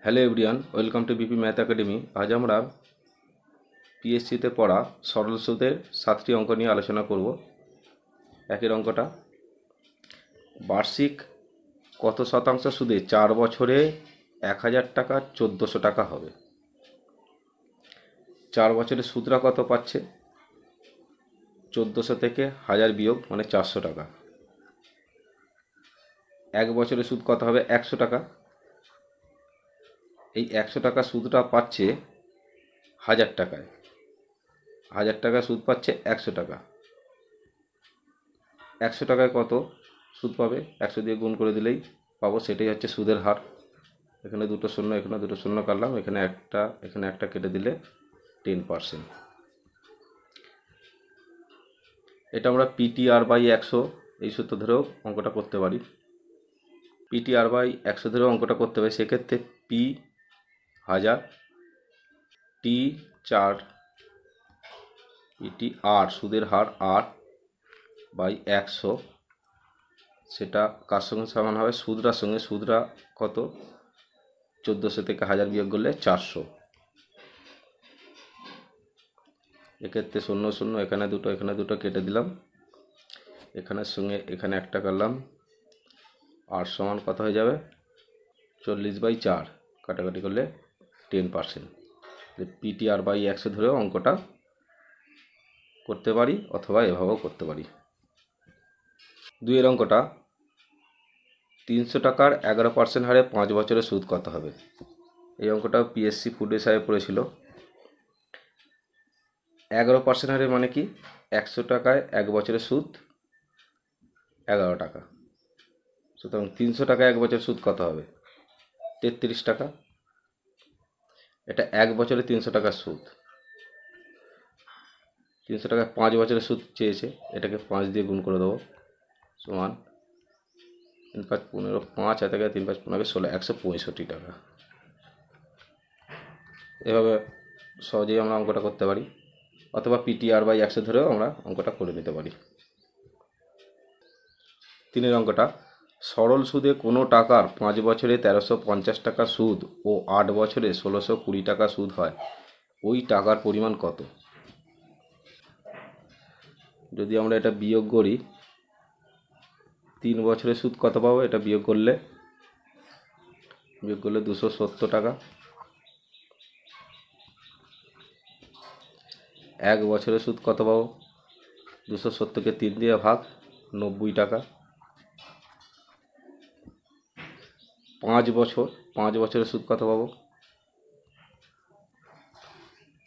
Hello everyone, welcome to BP math academy. আজ আমরা পিএসসিতে পড়া সরল সুদের 7টি অঙ্ক নিয়ে আলোচনা করব। একের অঙ্কটা, বার্ষিক কত শতাংশ সুদে 4 বছরে 1000 টাকা 1400 টাকা হবে? 4 বছরে সুদরা কত পাচ্ছে? 1400 থেকে 1000 বিয়োগ মানে 400 টাকা। 1 বছরে সুদ কত হবে? 100 টাকা। এই 100 টাকা সুদটা পাচ্ছে 1000 টাকায়। 1000 টাকা সুদ পাচ্ছে 100 টাকা। 100 টাকায় কত সুদ পাবে? 100 দিয়ে গুণ করে দিলেই পাবো, সেটাই হচ্ছে সুদের হার। এখানে দুটো শূন্য, এখানে দুটো শূন্য কাটলাম, এখানে একটা কেটে দিলে 10%। এটা আমরা পিটিআর বাই 100 এই সূত্র ধরেও অঙ্কটা করতে পারি। পিটিআর বাই 100 ধরেও অঙ্কটা করতে পারি। সেক্ষেত্রে পি 1000, টি 4, পিটি আর সুদের হার 8 বাই 100, সেটা কার সঙ্গে সমান হবে? সুদরার সঙ্গে। সুদরা কত? 1400 থেকে 1000 বিয়োগ করলে 400। এক্ষেত্রে শূন্য শূন্য, এখানে দুটো কেটে দিলাম, এখানের সঙ্গে এখানে একটা কাটলাম, আর সমান কত হয়ে যাবে? 40/4, কাটাকাটি করলে 10%। পিটিআর বাই 100 ধরেও অঙ্কটা করতে পারি, অথবা এভাবেও করতে পারি। দুইয়ের অঙ্কটা, 300 টাকার 11% হারে 5 বছরের সুদ কত হবে? এই অঙ্কটা পিএসসি ফুড এসআই পড়েছিল। 11% হারে মানে কি? 100 টাকায় 1 বছরের সুদ 11 টাকা। সুতরাং 300 টাকায় 1 বছরের সুদ কত হবে? 33 টাকা। এটা 1 বছরে 300 টাকার সুদ। 300 টাকায় 5 বছরের সুদ চেয়েছে, এটাকে 5 দিয়ে গুণ করে দেবো, সমান 3 5 15, 5 হাতে গেলে 3 5 15 16, 165 টাকা। এভাবে সহজেই আমরা অঙ্কটা করতে পারি, অথবা পিটিআর বাই 100 ধরেও আমরা অঙ্কটা করে নিতে পারি। তিনের অঙ্কটা, সরল সুদে কোনো টাকার 5 বছরে 1350 টাকা সুদ ও 8 বছরে 1620 টাকা সুদ হয়, ওই টাকার পরিমাণ কত? যদি আমরা এটা বিয়োগ করি, 3 বছরের সুদ কত পাবো? এটা বিয়োগ করলে 270 টাকা। 1 বছরের সুদ কত পাবো? 270কে 3 দিয়ে ভাগ, 90 টাকা। 5 বছরের সুদ কত পাবো?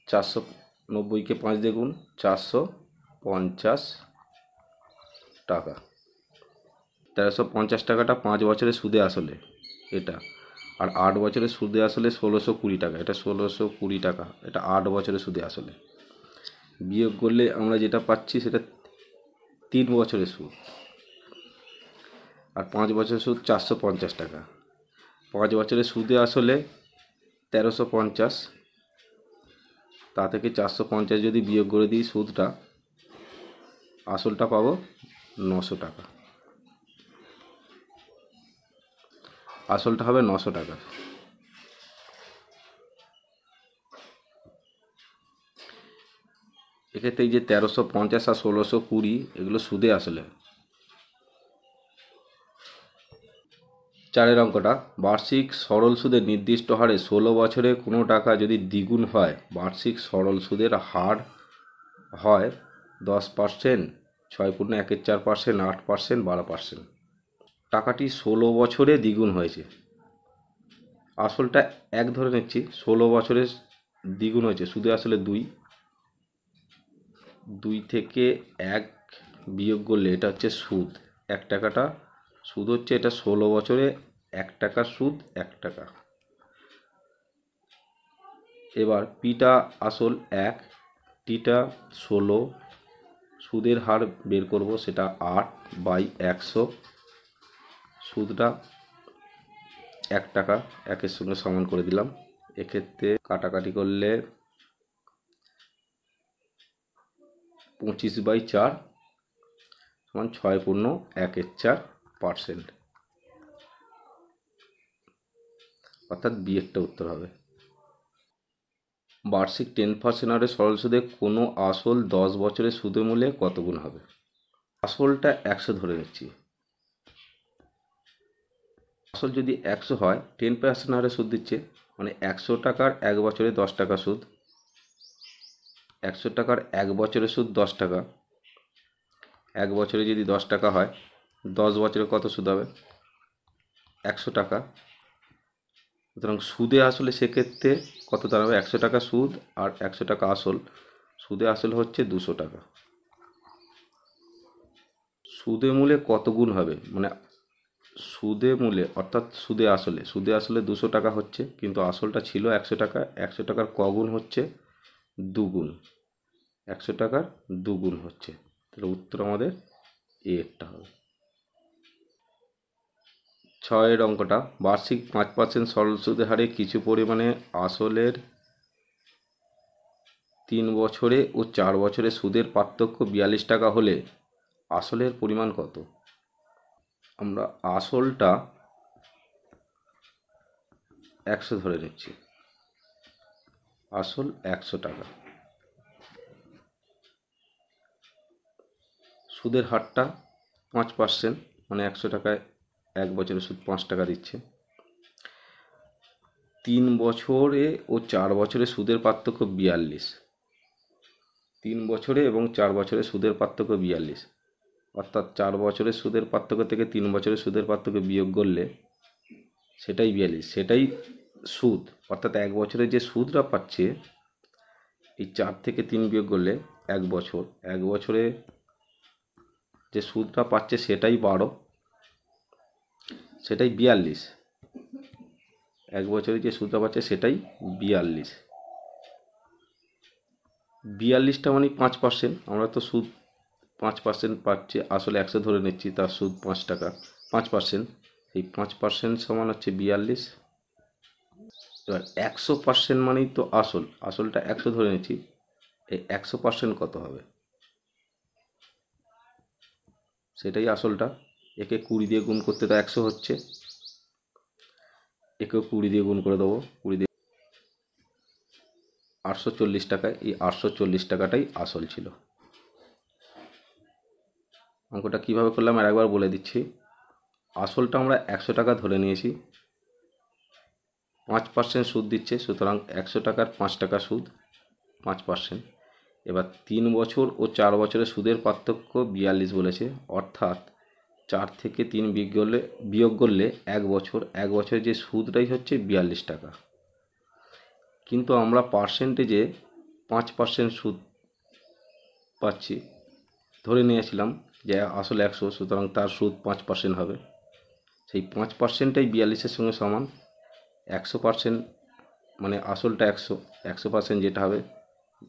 490কে 5 দিয়ে গুণ, 450 টাকা। 1350 টাকাটা 5 বছরের সুদে আসলে এটা, আর 8 বছরের সুদে আসলে 1620 টাকা। এটা 1620 টাকা, এটা 8 বছরের সুদে আসলে। বিয়োগ করলে আমরা যেটা পাচ্ছি সেটা 3 বছরের সুদ, আর 5 বছরের সুদ 450 টাকা। 5 বছরের সুদে আসলে 1350, তা থেকে 450 যদি বিয়োগ করে দিই সুদটা, আসলটা পাবো 900 টাকা। আসলটা হবে 900 টাকা। এক্ষেত্রে এই যে 1350 আর 1620 এগুলো সুদে আসলে। চারের অঙ্কটা, বার্ষিক সরল সুদের নির্দিষ্ট হারে 16 বছরে কোনো টাকা যদি দ্বিগুণ হয়, বার্ষিক সরল সুদের হার হয় 10%, 6.1/4%, 8%, 12%। টাকাটি 16 বছরে দ্বিগুণ হয়েছে। আসলটা 1 ধরে নিচ্ছি, 16 বছরে দ্বিগুণ হয়েছে, সুদে আসলে 2 থেকে 1 বিয়োগ করলে এটা হচ্ছে সুদ। 1 টাকাটা সুদ হচ্ছে, এটা 16 বছরে 1 টাকা সুদ 1 টাকা। এবার পিটা আসল 1, টিটা 16, সুদের হার বের করব, সেটা 8/100। সুদটা 1 টাকা, 1-এর সঙ্গে সমান করে দিলাম। এক্ষেত্রে কাটাকাটি করলে 25/4 সমান 6.1/4%। অর্থাৎ বিয়েরটা উত্তর হবে। বার্ষিক 10% হারে সরল সুদে কোনো আসল 10 বছরের সুদে মূল্যে কত গুণ হবে? আসলটা 100 ধরে নিচ্ছি। আসল যদি 100 হয়, 10% হারে সুদ দিচ্ছে, মানে 100 টাকার 1 বছরে 10 টাকা সুদ। 100 টাকার 1 বছরের সুদ 10 টাকা। 1 বছরে যদি 10 টাকা হয়, 10 বছরে কত সুদ হবে? 100 টাকা। সুতরাং সুদে আসলে সেক্ষেত্রে কত দাঁড়াবে? 100 টাকা সুদ আর 100 টাকা আসল। সুদে আসল হচ্ছে 200 টাকা। সুদে মূলে কত গুণ হবে, মানে সুদে মূলে অর্থাৎ সুদে আসলে 200 টাকা হচ্ছে, কিন্তু আসলটা ছিল 100 টাকা। 100 টাকার ক গুণ হচ্ছে? 2 গুণ। 100 টাকার 2 গুণ হচ্ছে। তাহলে উত্তর আমাদের এরটা হবে। 6 অঙ্কটা, বার্ষিক 5% সরল সুদের হারে কিছু পরিমাণে আসলের 3 বছরে ও 4 বছরে সুদের পার্থক্য 42 টাকা হলে আসলের পরিমাণ কত? আমরা আসলটা 100 ধরে নিচ্ছি। আসল 100 টাকা। সুদের হারটা 5%, মানে 100 টাকায় 1 বছরে সুদ 5 টাকা দিচ্ছে। 3 বছরে ও 4 বছরে সুদের পার্থক্য 42। 3 বছরে এবং 4 বছরে সুদের পার্থক্য 42, অর্থাৎ 4 বছরের সুদের পার্থক্য থেকে 3 বছরের সুদের পার্থক্য বিয়োগ করলে সেটাই 42, সেটাই সুদ। অর্থাৎ 1 বছরে যে সুদটা পাচ্ছে, এই 4 থেকে 3 বিয়োগ করলে 1 বছর, 1 বছরে যে সুদটা পাচ্ছে সেটাই 12, সেটাই 42। 1 বছরে যে সুদটা পাচ্ছে সেটাই 42। 42টা মানে 5%। আমরা তো সুদ 5% পাচ্ছে, আসলে 100 ধরে নিচ্ছি, তার সুদ 5 টাকা। 5%, এই 5% সমান হচ্ছে 42। এবার 100% মানেই তো আসলটা 100 ধরে নিচ্ছি, এই 100% কত হবে? সেটাই আসলটা। একে 20 দিয়ে গুণ করতে তো 100 হচ্ছে, একেও 20 দিয়ে গুণ করে দেবো। 20 দিয়ে 840 টাকায়, এই 840 টাকাটাই আসল ছিল। অঙ্কটা কীভাবে করলাম আর একবার বলে দিচ্ছি। আসলটা আমরা 100 টাকা ধরে নিয়েছি, 5% সুদ দিচ্ছে, সুতরাং 100 টাকার 5 টাকা সুদ, 5%। এবার 3 বছর ও 4 বছরের সুদের পার্থক্য 42 বলেছে, অর্থাৎ 4 থেকে 3 বিয়োগ করলে 1 বছর, 1 বছরের যে সুদটাই হচ্ছে 42 টাকা। কিন্তু আমরা পার্সেন্টেজে 5% সুদ পাচ্ছি, ধরে নিয়েছিলাম যে আসলে 100, সুতরাং তার সুদ 5% হবে। সেই 5%টাই 42-এর সঙ্গে সমান। 100% মানে আসলটা 100, 100% যেটা হবে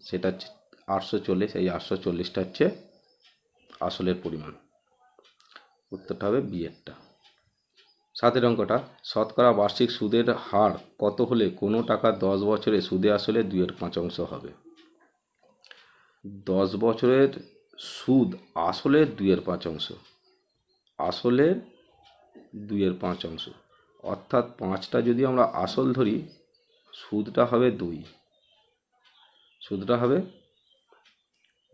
সেটা হচ্ছে 840। এই 840টা হচ্ছে আসলের পরিমাণ। উত্তরটা হবে বিয়েরটা। 7 অঙ্কটা, শতকরা বার্ষিক সুদের হার কত হলে কোনো টাকা 10 বছরে সুদে আসলে 2/5 হবে? 10 বছরের সুদ আসলের 2/5, আসলের 2/5, অর্থাৎ 5টা যদি আমরা আসল ধরি, সুদটা হবে 2, সুদটা হবে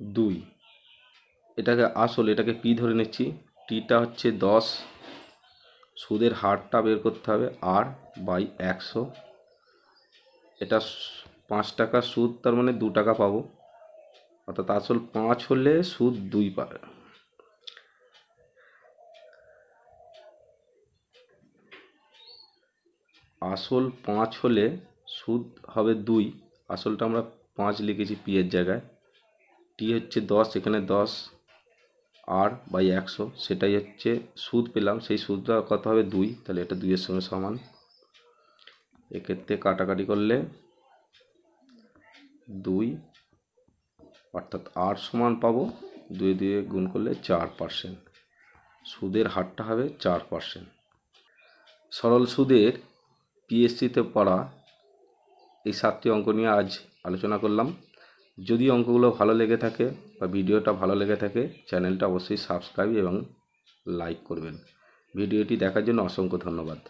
2। এটাকে আসল, এটাকে পি ধরে নিচ্ছি, টিটা হচ্ছে 10, সুদের হারটা বের করতে হবে R/100। এটা 5 টাকা সুদ, তার মানে 2 টাকা পাবো, অর্থাৎ আসল 5 হলে সুদ 2 পাবে। আসল 5 হলে সুদ হবে 2, আসলটা আমরা 5 লিখেছি পি এর জায়গায়, টি হচ্ছে 10, এখানে 10 R/100, সেটাই হচ্ছে সুদ পেলাম, সেই সুদটা কত হবে 2, তাহলে এটা 2 এর সঙ্গে সমান। এক্ষেত্রে কাটাকাটি করলে 2, অর্থাৎ R সমান পাবো 2 দিয়ে গুণ করলে 4%, সুদের হারটা হবে 4%। সরল সুদের পিএসসিতে পড়া এই 7টি অঙ্ক নিয়ে আজ আলোচনা করলাম। যদি অঙ্কগুলো ভালো লেগে থাকে বা ভিডিওটা ভালো লেগে থাকে, চ্যানেলটা অবশ্যই সাবস্ক্রাইব এবং লাইক করবেন। ভিডিওটি দেখার জন্য অসংখ্য ধন্যবাদ।